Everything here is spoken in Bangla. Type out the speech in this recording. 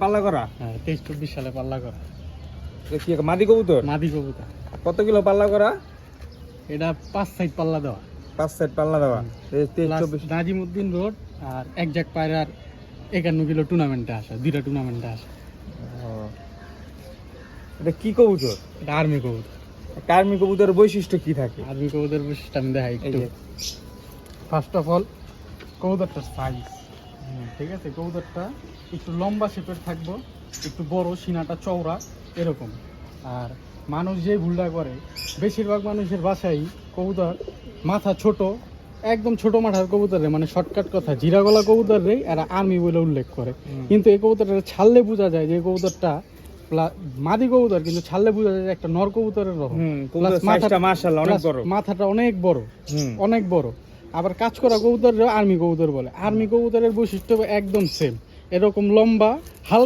পাল্লা করা? হ্যাঁ 23-24 সালে পাল্লা করা। এটা কি মাদি কবুতর? মাদি কবুতর। কত কিলো পাল্লা করা? এটা 5 সাইড পাল্লা দেওয়া। 5 সেট পাল্লা দেওয়া। 23-24 নাজিমউদ্দিন রোড আর একজাক পায়রার 51 কিলো টুর্নামেন্টে আসে, 2টা টুর্নামেন্টে আসে। এটা কি কবুতর? এটা আর্মি কবুতর। কার্মি কবুতরের বৈশিষ্ট্য কি থাকে? আর্মি কবুতরের বৈশিষ্ট্য আমি দেখাই একটু। ফার্স্ট অফ অল কবুতরটার সাইজ, ঠিক আছে, কবুতরটা একটু লম্বা শেপের থাকবো, একটু বড়, সিনাটা চওড়া এরকম। আর মানুষ যে ভুলটা করে, বেশিরভাগ মানুষের বাসায় কবুতর মাথা ছোট, একদম ছোট মাথার কবুতরে, মানে শর্টকাট কথা, জিরা গলা কবুতরে এরা আর্মি বলে উল্লেখ করে। কিন্তু এই কবুতরটা ছাড়লে বোঝা যায় যে কবুতরটা মাদি কবুতর, কিন্তু ছাড়লে বোঝা যায় যে একটা নর কবুতরের রকম। মাথাটা অনেক বড়, অনেক বড়। আবার কাজ করা কবুতর আর্মি কবুতর বলে। আর্মি কবুতরের বৈশিষ্ট্য একদম সেম, এরকম লম্বা, হালকা